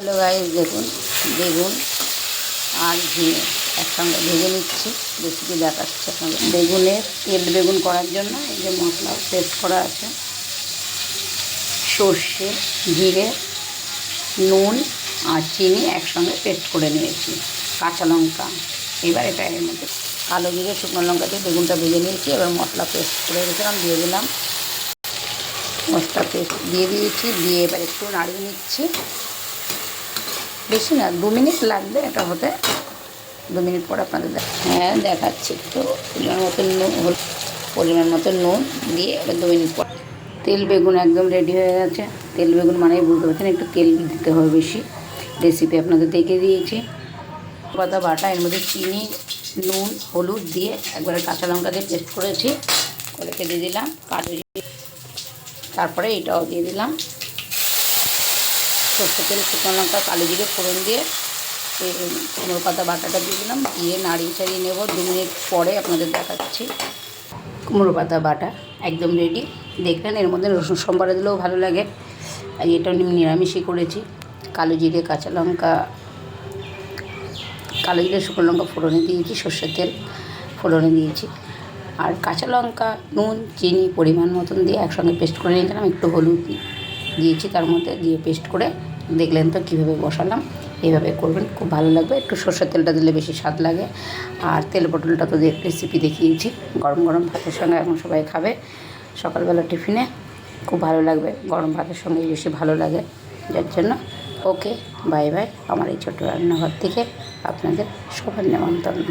Hello guys, দেখুন বেগুন আর ঝিঙে একসঙ্গে ভেজে নিচ্ছি। রেসিপি দেখাচ্ছি আপনাদের। বেগুনের তেল বেগুন করার জন্য এই যে মশলা পেস্ট করা আছে, সর্ষে, জিরে, নুন আর চিনি একসঙ্গে পেস্ট করে নিয়েছি, কাঁচা লঙ্কা। এবার এটা এর মধ্যে কালো জিরে, শুকনো লঙ্কা দিয়ে বেগুনটা ভেজে নিয়েছি। এবার মশলা পেস্ট করে রেখেছিলাম দিয়ে দিলাম, মশলা পেস্ট দিয়ে দিয়েছি। দিয়ে এবার একটু নাড়িয়ে নিচ্ছি। বেশি না, 2 মিনিট লাগবে এটা হতে। 2 মিনিট পর আপনাদের দেখাচ্ছি। তো পরিমাণ মতো নুন দিয়ে এবার 2 মিনিট পর তেল বেগুন একদম রেডি হয়ে গেছে। তেল বেগুন মানেই বুঝতে পারছেন একটু তেল দিতে হবে বেশি। রেসিপি আপনাদের দেখে দিয়েছি। পাতা বাটা, এর মধ্যে চিনি, নুন, হলুদ দিয়ে একবারে কাঁচা লঙ্কা দিয়ে পেস্ট করেছি, করে কেটে দিলাম। তারপরে এটাও দিয়ে দিলাম, সর্ষে তেল, শুকনো লঙ্কা, কালো জিরে ফোড়ন দিয়ে কুমড়ো পাতা বাটাটা দিয়ে দিলাম। দিয়ে নাড়িয়ে চাড়িয়ে নেব। 2 মিনিট পরে আপনাদের দেখাচ্ছি। কুমড়ো পাতা বাটা একদম রেডি। দেখলেন, এর মধ্যে রসুন সম্বারে দিলেও ভালো লাগে। আর এটা নিরামিষই করেছি। কালো জিরে, কাঁচা লঙ্কা, কালো জিরে, শুকনো লঙ্কা ফোড়নে দিয়েছি, সর্ষের তেল ফোড়নে দিয়েছি, আর কাঁচা লঙ্কা, নুন, চিনি পরিমাণ মতন দিয়ে একসঙ্গে পেস্ট করে নিয়েছিলাম। একটু হলুদ দিয়েছি তার মধ্যে, দিয়ে পেস্ট করে দেখলেন তো কীভাবে বসালাম। এইভাবে করবেন, খুব ভালো লাগবে। একটু সর্ষের তেলটা দিলে বেশি স্বাদ লাগে। আর তেল পটলটা তো রেসিপি দেখিয়েছি। গরম গরম ভাতের সঙ্গে এখন সবাই খাবে, সকালবেলা টিফিনে খুব ভালো লাগবে। গরম ভাতের সঙ্গে বেশি ভালো লাগে, যার জন্য ওকে বাই বাই। আমার এই ছোটো রান্নাঘর থেকে আপনাদের সবার নেমন্তন্ন।